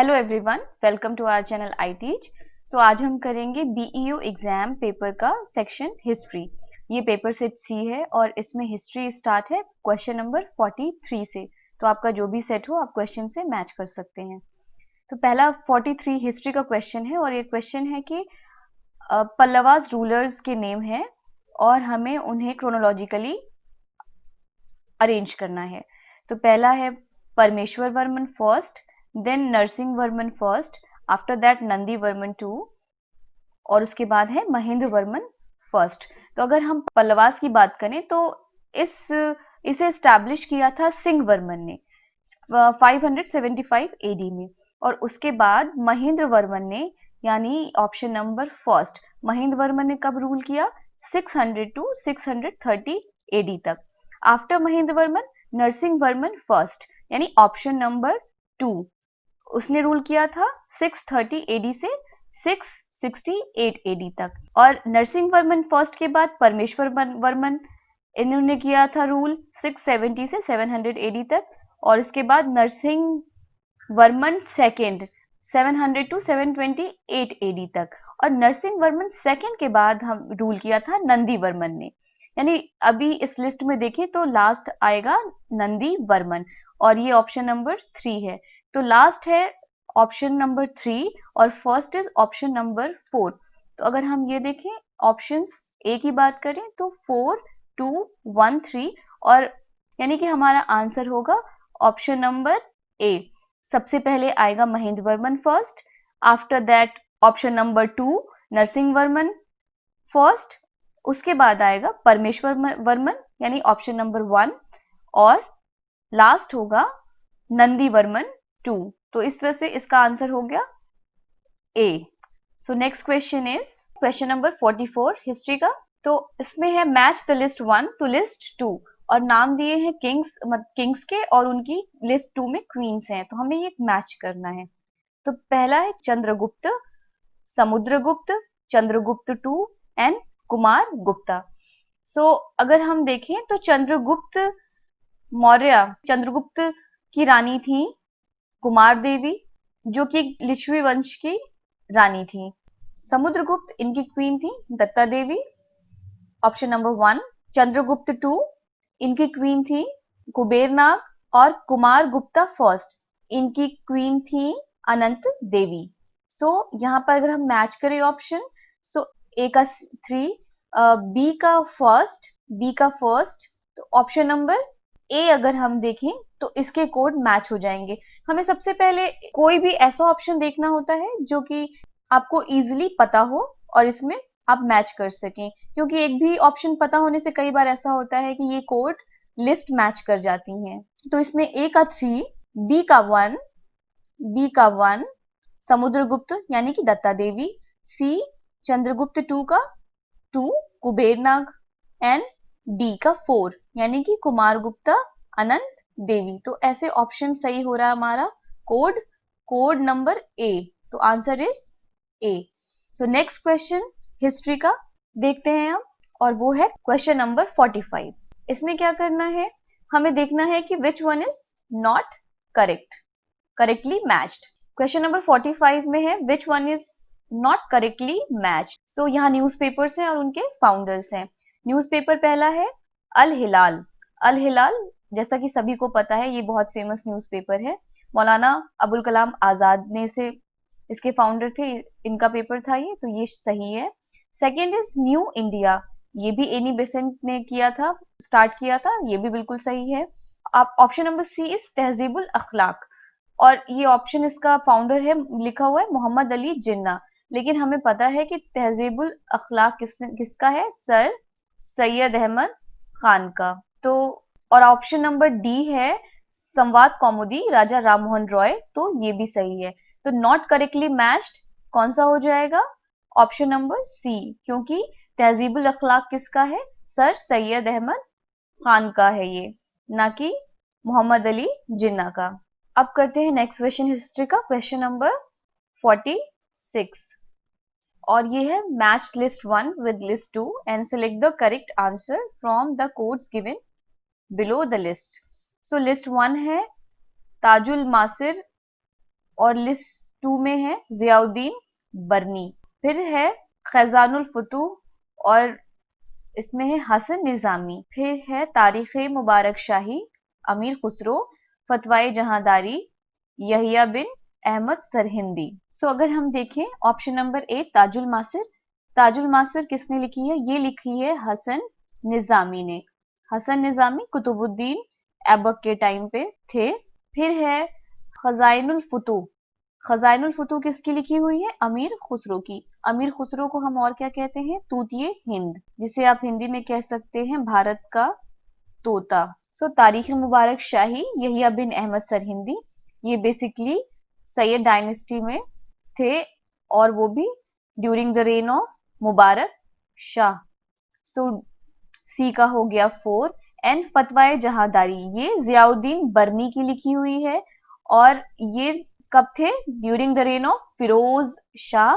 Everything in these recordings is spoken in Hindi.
Hello everyone, welcome to our channel I teach. तो आज हम करेंगे बीईओ एग्जाम पेपर का सेक्शन हिस्ट्री। ये पेपर सेट सी है और इसमें हिस्ट्री स्टार्ट है क्वेश्चन नंबर 43 से। तो आपका जो भी सेट हो आप क्वेश्चन से मैच कर सकते हैं। तो पहला 43 हिस्ट्री का क्वेश्चन है और ये क्वेश्चन है कि पल्लवास रूलर्स के नेम है और हमें उन्हें क्रोनोलॉजिकली अरेंज करना है। तो पहला है Parameshwar Varman first, then Narasimha Varman first, after that Nandi Varman two और उसके बाद है महेंद्र वर्मन फर्स्ट। तो अगर हम पल्लवास की बात करें तो इसे स्टैब्लिश किया था सिंह वर्मन ने 575 एडी में और उसके बाद महेंद्र वर्मन ने यानी option number first Mahendra Varman ने कब रूल किया 600 टू 630 एडी तक। आफ्टर महेंद्र वर्मन नरसिंह वर्मन फर्स्ट यानी ऑप्शन नंबर 2 उसने रूल किया था 630 एडी से 668 एडी तक। और नरसिंह वर्मन फर्स्ट के बाद परमेश्वर वर्मन इन्होंने किया था रूल 670 से 700 एडी तक और इसके बाद Narasimha Varman second 700 to 728 AD तक और नरसिंह वर्मन सेकेंड के बाद हम रूल किया था नंदी वर्मन ने। यानी अभी इस लिस्ट में देखें तो लास्ट आएगा नंदी वर्मन और ये ऑप्शन नंबर 3 है। तो लास्ट है ऑप्शन नंबर 3 और फर्स्ट इज ऑप्शन नंबर 4। तो अगर हम ये देखें ऑप्शंस ए की बात करें तो 4 2 1 3 और यानी कि हमारा आंसर होगा ऑप्शन नंबर ए। सबसे पहले आएगा Mahendra Varman first, after that option number 2 Narasimha Varman first, उसके बाद आएगा परमेश्वर वर्मन यानी ऑप्शन नंबर 1 और लास्ट होगा नंदी वर्मन 2। तो इस तरह से इसका आंसर हो गया A. So next question is question number 44 history का। तो इसमें है match the list 1 to list 2 और नाम दिए हैं किंग्स के और उनकी लिस्ट 2 में क्वींस हैं। तो हमें ये मैच करना है। तो पहला है चंद्रगुप्त, समुद्रगुप्त, चंद्रगुप्त 2 एंड कुमार गुप्ता। सो अगर हम देखें तो चंद्रगुप्त मौर्य चंद्रगुप्त की रानी थी कुमार देवी जो कि लिच्छवी वंश की रानी थी। समुद्रगुप्त इनकी क्वीन थी दत्ता देवी ऑप्शन नंबर 1। चंद्रगुप्त 2 इनकी क्वीन थी कुबेरनाग और कुमार गुप्ता फर्स्ट इनकी क्वीन थी अनंत देवी। सो यहाँ पर अगर हम मैच करें ऑप्शन सो ए का 3 बी का फर्स्ट तो ऑप्शन नंबर ए अगर हम देखें तो इसके कोड मैच हो जाएंगे। हमें सबसे पहले कोई भी ऐसा ऑप्शन देखना होता है जो कि आपको इजीली पता हो और इसमें आप मैच कर सकें, क्योंकि एक भी ऑप्शन पता होने से कई बार ऐसा होता है कि ये कोड लिस्ट मैच कर जाती हैं। तो इसमें ए का 3 बी का 1 समुद्रगुप्त यानी कि दत्ता देवी, सी चंद्रगुप्त 2 का 2 कुबेरनाग एंड डी का 4 यानी कि कुमार गुप्ता अनंत देवी। तो ऐसे ऑप्शन सही हो रहा है हमारा कोड नंबर ए। तो answer is A. So next question history का देखते हैं हम और वो है क्वेश्चन नंबर 45। इसमें क्या करना है, हमें देखना है कि which one is not correctly matched. Question number 45 में है which one is not correctly matched. So यहाँ न्यूज़पेपर्स हैं और उनके फाउंडर्स हैं। न्यूज़पेपर पहला है अल हिलाल जैसा कि सभी को पता है ये बहुत फेमस न्यूज़पेपर है। मौलाना अबुल कलाम आजाद ने से इसके फाउंडर थे, इनका पेपर था ये, तो ये सही है। सेकंड इज न्यू इंडिया, ये भी एनी बेसेंट ने स्टार्ट किया था, ये भी बिल्कुल सही है। आप ऑप्शन नंबर सी इज तहजीबुल अखलाक और ये ऑप्शन इसका फाउंडर है लिखा हुआ है मोहम्मद अली जिन्ना, लेकिन हमें पता है कि तहजीबुल अखलाक किसका है, सर सैयद अहमद खान का। तो और ऑप्शन नंबर डी है संवाद कौमुदी राजा राममोहन रॉय, तो ये भी सही है। तो नॉट करेक्टली मैच्ड कौन सा हो जाएगा, ऑप्शन नंबर सी, क्योंकि तहजीबुल अखलाक किसका है, सर सैयद अहमद खान का है ये, ना कि मोहम्मद अली जिन्ना का। अब करते हैं नेक्स्ट क्वेश्चन हिस्ट्री का, क्वेश्चन नंबर 46 और ये है match list 1 with list 2 and select the correct answer from the codes given below the list. So list 1 है ताजुल मासिर और लिस्ट 2 में है जियाउद्दीन बर्नी। फिर है खजानुल फुतूह और इसमें है हसन निजामी। फिर है तारीख मुबारक शाही अमीर खुसरो, फतवाए जहांदारी यहिया बिन अहमद सरहिंदी। सो अगर हम देखें ऑप्शन नंबर ए ताजुल मासिर, ताजुल मासिर किसने लिखी है? ये लिखी है हसन निजामी ने। हसन निजामी कुतुबुद्दीन ऐबक के टाइम पे थे। फिर है खजाइनुल फुतूह, खजाइनुल फुतूह किसकी लिखी हुई है? अमीर खुसरो की। अमीर खुसरो को हम और क्या कहते हैं? तूतिए हिंद, जिसे आप हिंदी में कह सकते हैं भारत का तोता। सो तारीख मुबारक शाही यहिया बिन अहमद सरहिंदी, ये बेसिकली सैयद डायनेस्टी में थे और वो भी during the reign of Mubarak Shah. सो सी का हो गया 4। एंड फतवाए जहांदारी, ये जियाउद्दीन बर्नी की लिखी हुई है और ये कब थे? During the reign of Firoz Shah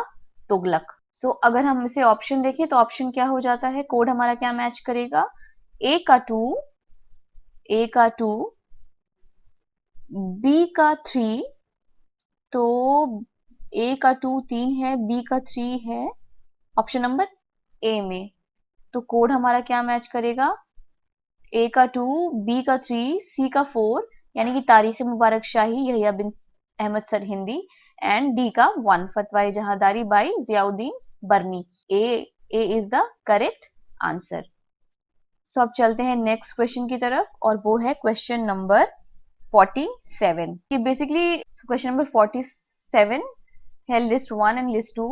Tughlaq. So अगर हम इसे ऑप्शन देखें तो ऑप्शन क्या हो जाता है? कोड हमारा क्या मैच करेगा? ए का 2, ए का 2, बी का 3, तो ए का 2 3 है, बी का 3 है ऑप्शन नंबर ए में, तो कोड हमारा क्या मैच करेगा? ए का 2, बी का 3, सी का 4 यानी कि तारीख मुबारक शाही यहिया बिन अहमद सरहिंदी एंड डी का 1 Fatawa-i Jahandari by Ziauddin Barani. A is the correct answer. So अब चलते हैं नेक्स्ट क्वेश्चन की तरफ और वो है क्वेश्चन नंबर 47। ये बेसिकली क्वेश्चन नंबर 47 है list 1 and list 2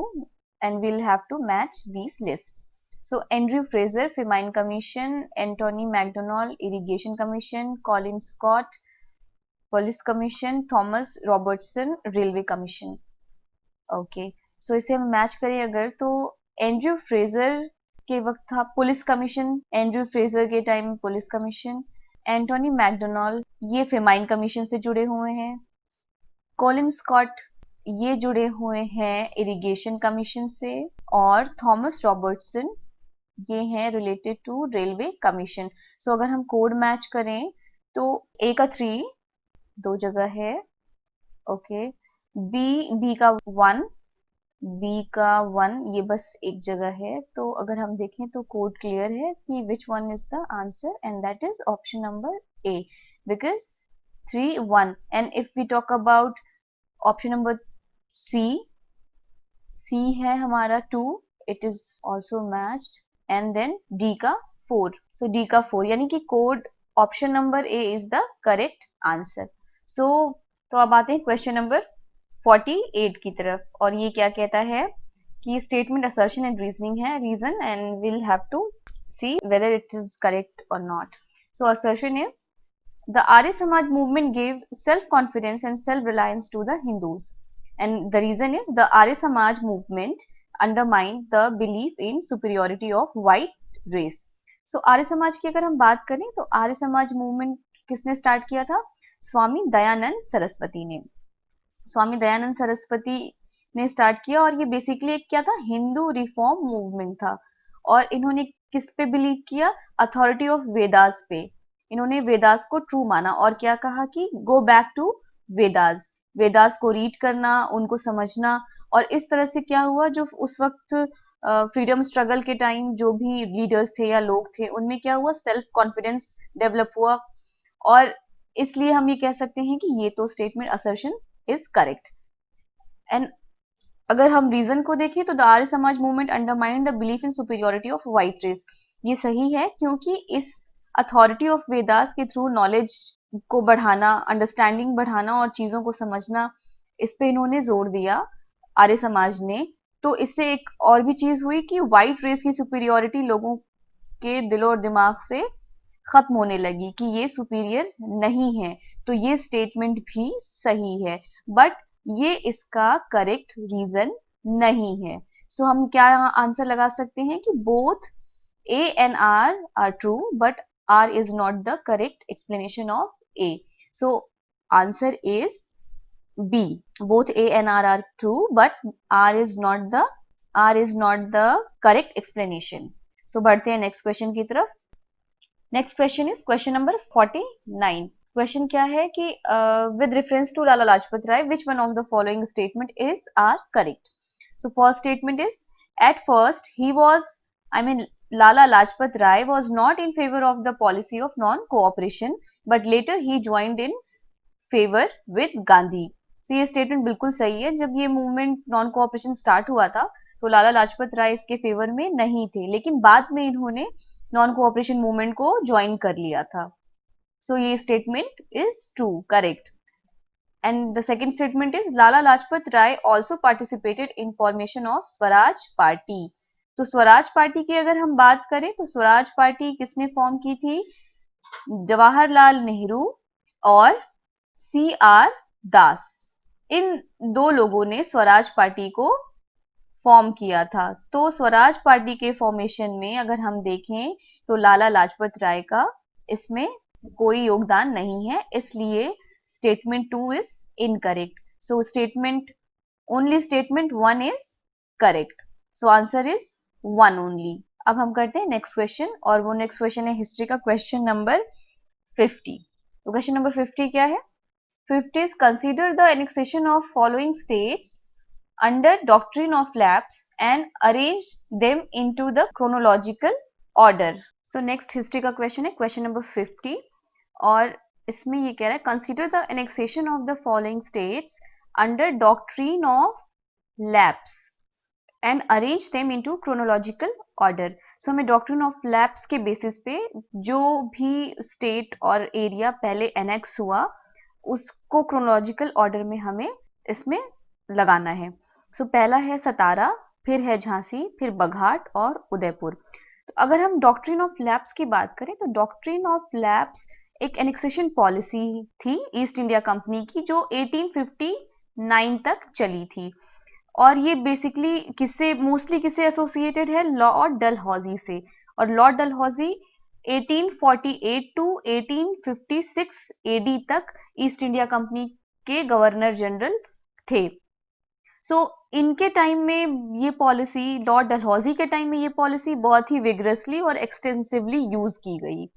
and we'll have to match these lists. So Andrew Fraser Famine Commission, Anthony McDonald Irrigation Commission, Colin Scott Police Commission, Thomas Robertson Railway Commission. Okay, so इसे हम मैच करें अगर तो एंड्रयू फ्रेजर के वक्त था पुलिस कमीशन, एंड्रयू फ्रेजर के time police commission. Antony McDonald ये फेमाइन कमीशन से जुड़े हुए हैं। कॉलिन स्कॉट ये जुड़े हुए हैं इरिगेशन कमीशन से। और थॉमस रॉबर्टसन ये हैं रिलेटेड टू रेलवे कमीशन। सो अगर हम कोड मैच करें तो ए का 3 दो जगह है, ओके। बी का 1, बी का 1 ये बस एक जगह है। तो अगर हम देखें तो कोड क्लियर है कि which one is the answer and that is option number A because 3 1। And if we talk about option number C है हमारा 2, it is also matched and then D का 4। सो डी का 4 यानी कि code option number A is the correct answer. So तो अब आते हैं क्वेश्चन नंबर 48 की तरफ और ये क्या कहता है कि स्टेटमेंट असर्शन एंड रीजनिंग है, reason and will have to see whether it is correct और not. So assertion is the Arya Samaj movement gave self-confidence and self-reliance to the Hindus, and the reason is the Arya Samaj movement undermined the belief in superiority of white race. So Arya Samaj की अगर हम बात करें तो आर्य समाज मूवमेंट किसने स्टार्ट किया था? स्वामी दयानंद सरस्वती ने। स्वामी दयानंद सरस्वती ने स्टार्ट किया और ये बेसिकली एक क्या था? हिंदू रिफॉर्म मूवमेंट था। और इन्होंने किस पे बिलीव किया? अथॉरिटी ऑफ वेदास पे। इन्होंने वेदास को ट्रू माना और क्या कहा कि go back to Vedas, Vedas को रीड करना, उनको समझना। और इस तरह से क्या हुआ, जो उस वक्त फ्रीडम स्ट्रगल के टाइम जो भी लीडर्स थे या लोग थे उनमें क्या हुआ? सेल्फ कॉन्फिडेंस डेवलप हुआ। और इसलिए हम ये कह सकते हैं कि ये तो statement assertion is correct. And अगर हम रीजन को देखें तो the Arya Samaj movement undermine the belief in superiority of white race. ये सही है क्योंकि इस अथॉरिटी ऑफ वेदास के थ्रू नॉलेज को बढ़ाना, अंडरस्टैंडिंग बढ़ाना और चीजों को समझना, इस पे इन्होंने जोर दिया आर्य समाज ने। तो इससे एक और भी चीज हुई कि व्हाइट रेस की सुपीरियोरिटी लोगों के दिलो और दिमाग से खत्म होने लगी कि ये सुपीरियर नहीं है। तो ये स्टेटमेंट भी सही है बट ये इसका करेक्ट रीजन नहीं है। सो हम क्या आंसर लगा सकते हैं कि both A and R are true but R is not the correct explanation of A. So answer is B, both A and R are true but R is not the correct explanation. So बढ़ते हैं नेक्स्ट क्वेश्चन की तरफ। Next question is question number 49 question क्या है कि with reference to Lala Lajpat Rai which one of the following statement is are correct. So first statement is, at first he was, Lala Lajpat Rai was not in favor of the policy of non-cooperation, but later he joined in favor with Gandhi. So ये statement बिल्कुल सही है. जब ये movement non-cooperation start हुआ था, तो लाला लाजपत राय इसके फेवर में नहीं थे, लेकिन बाद में इन्होंने non-cooperation movement को join कर लिया था. So ये statement is true, correct. And the second statement is Lala Lajpat Rai also participated in formation of Swaraj Party. तो स्वराज पार्टी की अगर हम बात करें तो स्वराज पार्टी किसने फॉर्म की थी? जवाहरलाल नेहरू और CR दास. इन दो लोगों ने स्वराज पार्टी को फॉर्म किया था. तो स्वराज पार्टी के फॉर्मेशन में अगर हम देखें तो लाला लाजपत राय का इसमें कोई योगदान नहीं है, इसलिए statement 2 is incorrect. So only statement 1 is correct. So answer is 1 only. अब हम करते हैं next question, और वो next question है history का question number 50. तो question number 50 क्या है? 50 is consider the annexation of following states under doctrine of lapse and arrange them into the chronological order. So next history का question है question number 50, और इसमें ये कह रहा है consider the annexation of the following states under doctrine of lapse and arrange them into chronological order. So हमें डॉक्ट्रीन ऑफ लैप्स के बेसिस पे जो भी स्टेट और एरिया पहले एनेक्स हुआ उसको क्रोनोलॉजिकल ऑर्डर में हमें इसमें लगाना है. सो पहला है सतारा, फिर है झांसी, फिर बघाट और उदयपुर. तो अगर हम डॉक्ट्रीन ऑफ लैप्स की बात करें तो डॉक्ट्रीन ऑफ लैप्स एक एनेक्सेशन पॉलिसी थी ईस्ट इंडिया कंपनी की, जो 1859 तक चली थी. और ये बेसिकली मोस्टली किससे एसोसिएटेड है? लॉर्ड डलहौजी से. और लॉर्ड डलहौजी 1848 टू 1856 AD तक ईस्ट इंडिया कंपनी के गवर्नर जनरल थे. सो इनके टाइम में ये पॉलिसी, लॉर्ड डलहौजी के टाइम में ये पॉलिसी बहुत ही विगरसली और एक्सटेंसिवली यूज की गई.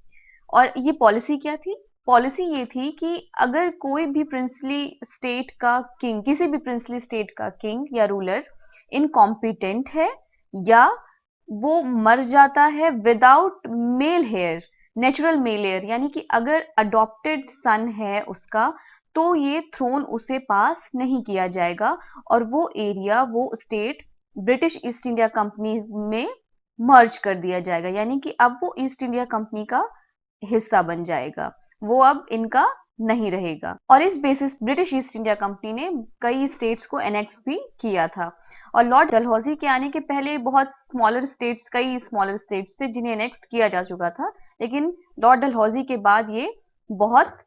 और ये पॉलिसी क्या थी? पॉलिसी ये थी कि अगर कोई भी प्रिंसली स्टेट का किंग, किसी भी प्रिंसली स्टेट का किंग या रूलर इनकॉम्पिटेंट है या वो मर जाता है without male heir, natural male heir, यानी कि अगर अडॉप्टेड सन है उसका, तो ये थ्रोन उसे पास नहीं किया जाएगा और वो एरिया, वो state British east India company में मर्ज कर दिया जाएगा. यानी कि अब वो ईस्ट इंडिया कंपनी का हिस्सा बन जाएगा, वो अब इनका नहीं रहेगा. और इस basis British east India company ने कई स्टेट्स को एनेक्स भी किया था. और लॉर्ड डलहौजी के आने के पहले बहुत कई स्मॉलर स्टेट्स थे जिन्हें एनेक्स किया जा चुका था, लेकिन लॉर्ड डलहौजी के बाद ये बहुत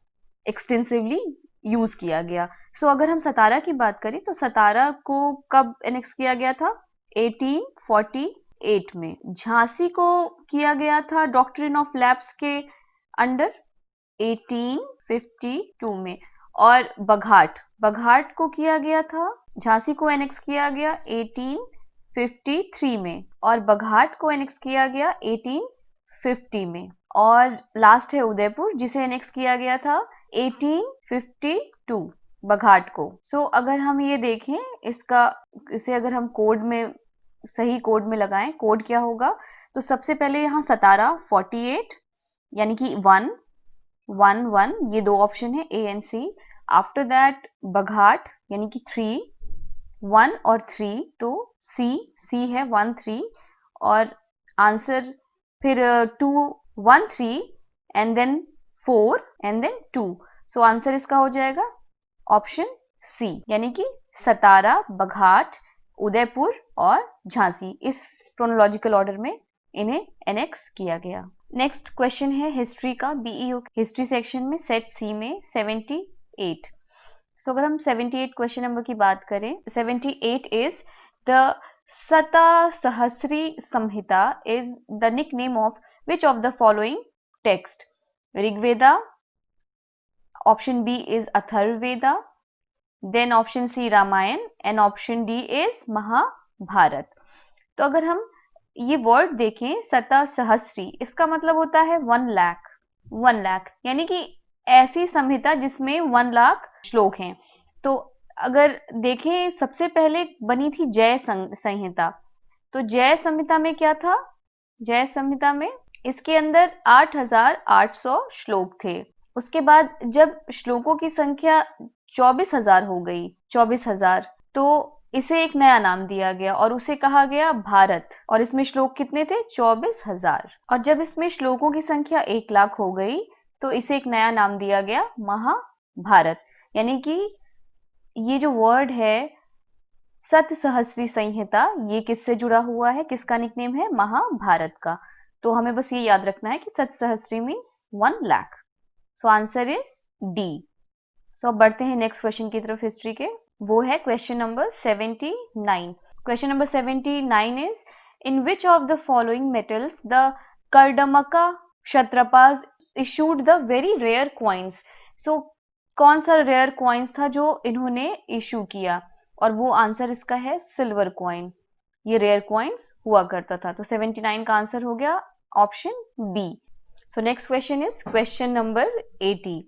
एक्सटेंसिवली यूज किया गया. सो अगर हम सतारा की बात करें तो सतारा को कब एनेक्स किया गया था? 1848 में. झांसी को किया गया था डॉक्ट्रिन ऑफ लैप्स के अंडर 1852 में. और बघाट को किया गया था, झांसी को एनेक्स किया गया 1853 में और बघाट को एनेक्स किया गया 1850 में. और लास्ट है उदयपुर, जिसे एनेक्स किया गया था 1852 बघाट को. सो अगर हम ये देखें इसे अगर हम सही कोड में लगाएं, कोड क्या होगा? तो सबसे पहले यहाँ सतारा 48 यानी कि 1 ये दो ऑप्शन है A and C. After that Baghat यानी कि 1 और 3, तो C है 1 3 और आंसर फिर 2 1 3 and then 4 and then 2. So answer इसका हो जाएगा ऑप्शन C, यानी कि सतारा, बघाट, उदयपुर और झांसी, इस क्रोनोलॉजिकल ऑर्डर में इन्हें एनेक्स किया गया. नेक्स्ट क्वेश्चन है हिस्ट्री का, BEO हिस्ट्री सेक्शन में सेट C में 78. सो अगर हम 78 क्वेश्चन नंबर की बात करें, 78 is the Satasahasri Samhita is the nickname of which of the following text? Rigveda, option B is Atharvaveda, then option C Ramayana and option D is Mahabharata. तो अगर हम ये वर्ड देखें सतासहस्री, इसका मतलब होता है 1 लाख, यानी कि ऐसी संहिता जिसमें 1 लाख श्लोक हैं। तो अगर देखें, सबसे पहले बनी थी जय संहिता। तो जय संहिता में क्या था? जय संहिता में इसके अंदर 8,800 श्लोक थे। उसके बाद जब श्लोकों की संख्या 24,000 हो गई, 24,000, तो इसे एक नया नाम दिया गया और उसे कहा गया भारत। और इसमें श्लोक कितने थे? 24,000। और जब इसमें श्लोकों की संख्या 1 लाख हो गई तो इसे एक नया नाम दिया गया महाभारत। यानी कि ये जो वर्ड है सतसहस्री संहिता, ये किससे जुड़ा हुआ है? किसका निकनेम है? महाभारत का। तो हमें बस ये याद रखना है कि Satasahasri means 1 lakh. So answer is D. So अब बढ़ते हैं नेक्स्ट क्वेश्चन की तरफ हिस्ट्री के। वो है question number 79। Question number 79 is in which of the following metals the Kardamaka Kshatrapas issued the very rare coins. So कौन सा रेयर कॉइन्स था जो इन्होंने इशू किया? और वो आंसर इसका है सिल्वर कॉइन। ये रेयर कॉइन्स हुआ करता था। तो 79 का आंसर हो गया option B. So next question is question number 80।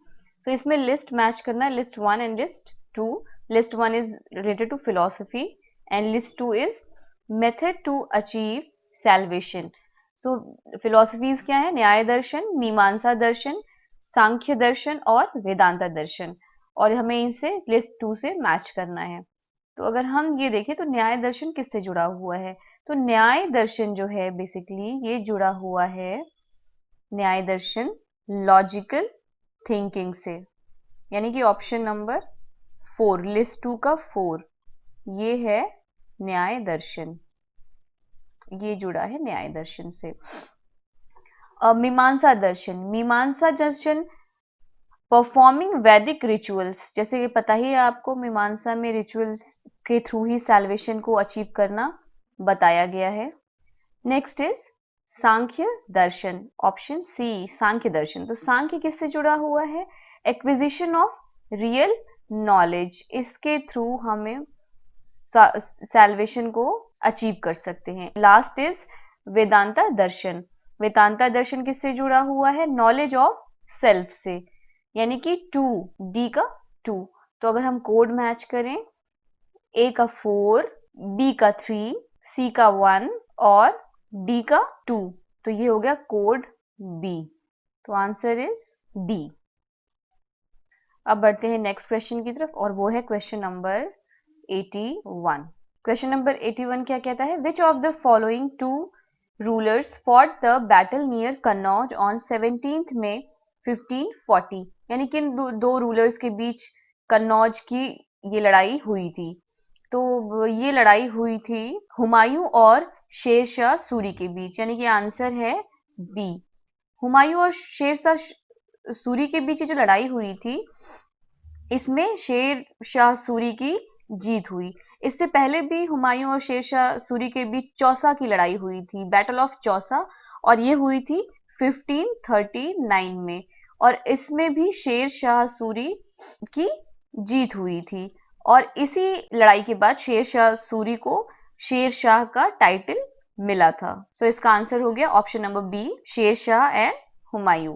तो इसमें लिस्ट मैच करना है, list 1 and list 2। List 1 is related to philosophy and list 2 is method to achieve salvation. So philosophies क्या है? न्याय दर्शन, मीमांसा दर्शन, सांख्य दर्शन और वेदांता दर्शन। और हमें इसे लिस्ट 2 से मैच करना है। तो अगर हम ये देखें तो न्याय दर्शन किससे जुड़ा हुआ है? तो न्याय दर्शन जो है बेसिकली ये जुड़ा हुआ है न्याय दर्शन लॉजिकल थिंकिंग से। यानी कि ऑप्शन नंबर 4, लिस्ट 2 का 4, ये है न्याय दर्शन। ये जुड़ा है न्याय दर्शन से। मीमांसा दर्शन, मीमांसा दर्शन परफॉर्मिंग वैदिक रिचुअल्स, जैसे कि पता ही है आपको, मीमांसा में रिचुअल्स के थ्रू ही सैल्वेशन को अचीव करना बताया गया है। Next is Sankhya Darshan, option C Sankhya Darshan. तो सांख्य किससे जुड़ा हुआ है? एक्विजिशन ऑफ रियल नॉलेज, इसके थ्रू हमें सैल्वेशन को अचीव कर सकते हैं। Last is Vedanta Darshan. वेदांता दर्शन किससे जुड़ा हुआ है? नॉलेज ऑफ सेल्फ से, यानी कि 2, डी का 2। तो अगर हम कोड मैच करें, ए का 4, बी का 3, सी का 1 और डी का 2, तो ये हो गया कोड बी। तो आंसर इज डी। अब बढ़ते हैं नेक्स्ट क्वेश्चन की तरफ और वो है क्वेश्चन नंबर 81। क्वेश्चन नंबर 81 क्या कहता है? विच of the following 2 rulers fought the battle near Kannauj on 17 मई 1540। यानी कि दो रूलर्स के बीच कन्नौज की ये लड़ाई हुई थी। तो ये लड़ाई हुई थी हुमायूं और शेरशाह सूरी के बीच। यानी कि आंसर है बी। हुमायूं और शेरशाह सूरी के बीच जो लड़ाई हुई थी, इसमें शेरशाह सूरी की जीत हुई। इससे पहले भी हुमायूं और शेरशाह सूरी के बीच चौसा की लड़ाई हुई थी, बैटल ऑफ चौसा, और ये हुई थी 1539 में। और इसमें भी शेरशाह सूरी की जीत हुई थी। और इसी लड़ाई के बाद शेरशाह सूरी को शेरशाह का टाइटल मिला था। सो इसका आंसर हो गया option number B, Sher Shah and Humayun.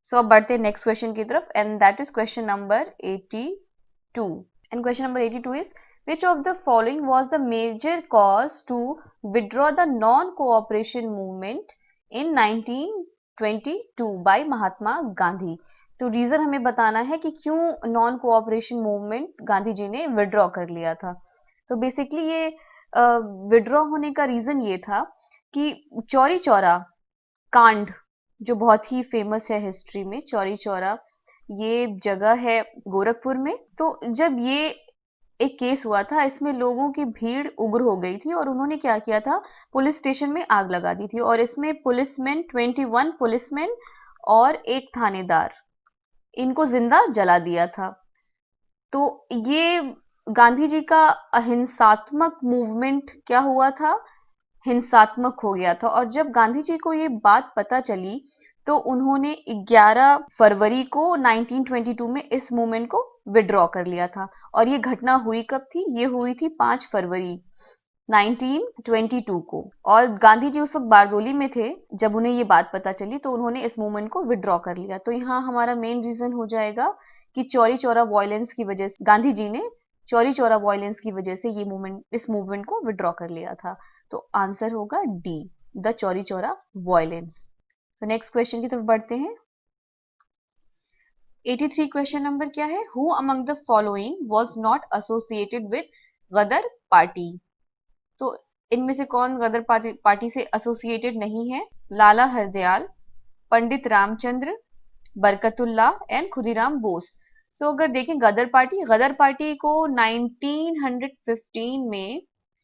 So अब बढ़ते हैं नेक्स्ट क्वेश्चन की तरफ and that is question number 82। And question number 82 is which of the following was the major cause to withdraw the non-cooperation movement in 1922 by Mahatma Gandhi. तो रीजन हमें बताना है कि क्यों non cooperation movement Gandhi ji ने विड्रॉ कर लिया था। तो बेसिकली ये विड्रॉ होने का रीजन ये था कि चौरी चौरा कांड जो बहुत ही फेमस है हिस्ट्री में, चौरी चौरा ये जगह है गोरखपुर में। तो जब ये एक केस हुआ था, इसमें लोगों की भीड़ उग्र हो गई थी और उन्होंने क्या किया था, पुलिस स्टेशन में आग लगा दी थी। और इसमें पुलिसमैन 21 पुलिसमैन और एक थानेदार, इनको जिंदा जला दिया था। तो ये गांधी जी का अहिंसात्मक मूवमेंट क्या हुआ था, हिंसात्मक हो गया था। और जब गांधी जी को ये बात पता चली तो उन्होंने 11 फरवरी को 1922 में इस मूवमेंट को विड्रॉ कर लिया था। और ये घटना हुई कब थी? ये हुई थी 5 फरवरी 1922 को। और गांधी जी उस वक्त बारदोली में थे जब उन्हें ये बात पता चली, तो उन्होंने इस मूवमेंट को विड्रॉ कर लिया। तो यहाँ हमारा मेन रीजन हो जाएगा कि चौरी चौरा वॉयलेंस की वजह से गांधी जी ने चौरी चौरा वॉयलेंस की वजह से इस मूवमेंट को विड्रॉ कर लिया था। तो आंसर होगा D, the Chauri Chaura violence. तो नेक्स्ट क्वेश्चन की तरफ बढ़ते हैं। 83 क्वेश्चन नंबर क्या है? Who among the following was not associated with Ghadar party? तो इनमें से कौन गदर पार्टी से एसोसिएटेड नहीं है? लाला हरदयाल, पंडित रामचंद्र, बरकतुल्ला एंड खुदीराम बोस। सो अगर देखें गदर पार्टी को 1915 में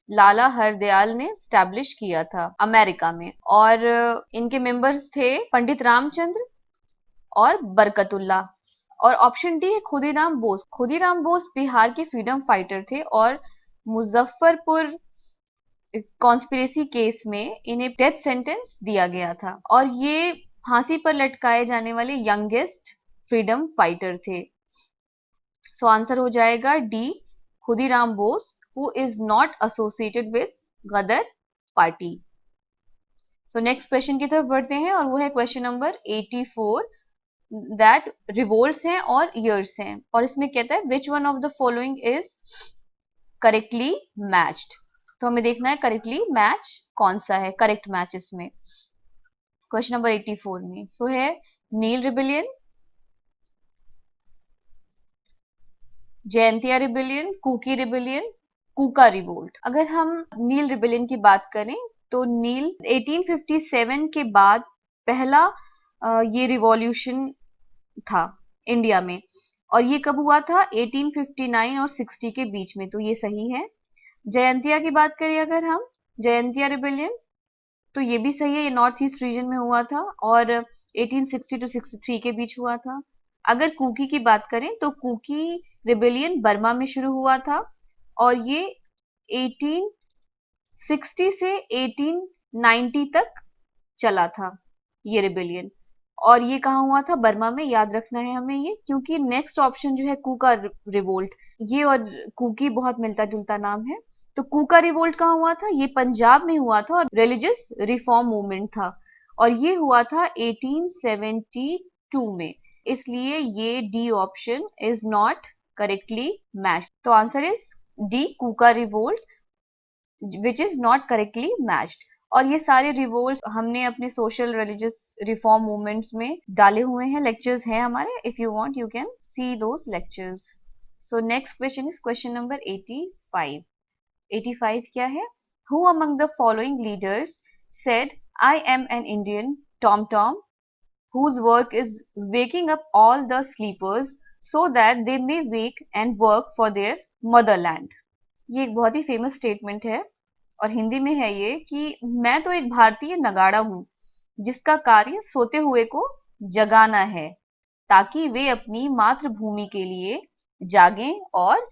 लाला हरदयाल ने स्टैब्लिश किया था अमेरिका में, और इनके मेंबर्स थे पंडित रामचंद्र और बरकतुल्ला। और ऑप्शन डी है खुदीराम बोस। खुदीराम बोस बिहार के फ्रीडम फाइटर थे और मुजफ्फरपुर कॉन्स्पिरेसी केस में इन्हें डेथ सेंटेंस दिया गया था, और ये फांसी पर लटकाए जाने वाले यंगेस्ट फ्रीडम फाइटर थे। सो आंसर हो जाएगा D, Khudiram Bose, who is not associated with Ghadar party. So next question की तरफ बढ़ते हैं, और वो है क्वेश्चन नंबर 84, दैट रिवोल्ट्स हैं और ईयर्स हैं, और इसमें कहता है which one of the following is correctly matched. तो हमें देखना है करेक्टली मैच कौन सा है, करेक्ट मैच इसमें क्वेश्चन नंबर 84 में। सो है Neel rebellion, Jaintia rebellion, Kuki rebellion, Kuka revolt. अगर हम नील रिबिलियन की बात करें तो नील 1857 के बाद पहला ये रिवॉल्यूशन था इंडिया में, और ये कब हुआ था? 1859 और 60 के बीच में, तो ये सही है। जयंतिया की बात करें अगर हम, जयंतिया रिबिलियन, तो ये भी सही है, ये नॉर्थ ईस्ट रीजन में हुआ था और 1860 टू 63 के बीच हुआ था। अगर कुकी की बात करें तो कुकी रिबिलियन बर्मा में शुरू हुआ था, और ये 1860 से 1890 तक चला था ये रिबिलियन। और ये कहाँ हुआ था? बर्मा में। याद रखना है हमें ये, क्योंकि नेक्स्ट ऑप्शन जो है कुका रिवोल्ट, ये और कुकी बहुत मिलता जुलता नाम है। तो कुका रिवोल्ट कहाँ हुआ था? ये पंजाब में हुआ था और रिलीजियस रिफॉर्म मूवमेंट था, और ये हुआ था 1872 में। इसलिए ये D option is not correctly match. तो answer is D, Kuka revolt, which is not correctly matched. और ये सारे रिवोल्ट हमने अपने सोशल रिलीजियस रिफॉर्म मूवमेंट्स में डाले हुए हैं, लेक्चर्स हैं हमारे, if you want you can see those lectures. So next question is question number 85। 85 क्या है? Who among the following leaders said I am an Indian Tom Tom whose work is waking up all the sleepers so that they may wake and work for their motherland? ये एक बहुत ही फेमस स्टेटमेंट है, और हिंदी में है ये कि मैं तो एक भारतीय नगाड़ा हूं जिसका कार्य सोते हुए को जगाना है, ताकि वे अपनी मातृभूमि के लिए जागें और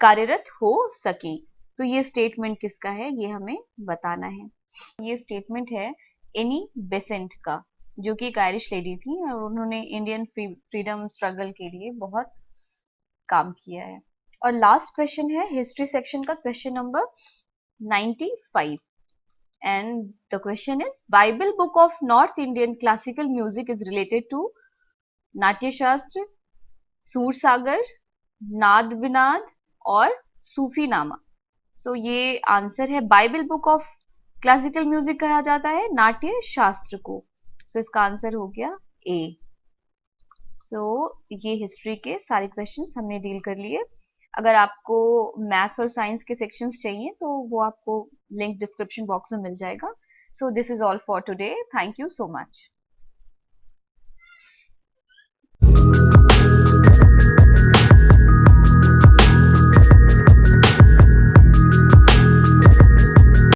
कार्यरत हो सकें। तो ये स्टेटमेंट किसका है, ये हमें बताना है। ये स्टेटमेंट है एनी बेसेंट का, जो कि एक आयरिश लेडी थी और उन्होंने इंडियन फ्रीडम स्ट्रगल के लिए बहुत काम किया है। और लास्ट क्वेश्चन है हिस्ट्री सेक्शन का, question number 95, and the question is Bible book of North Indian classical music is related to नाट्य शास्त्र, सूर सागर, नाद विनाद और सूफी नामा। सो ये आंसर है, Bible book of classical music कहा जाता है नाट्य शास्त्र को। सो इसका आंसर हो गया ए। सो ये हिस्ट्री के सारे क्वेश्चंस हमने डील कर लिए। अगर आपको मैथ्स और साइंस के सेक्शंस चाहिए तो वो आपको लिंक डिस्क्रिप्शन बॉक्स में मिल जाएगा। So this is all for today, thank you so much.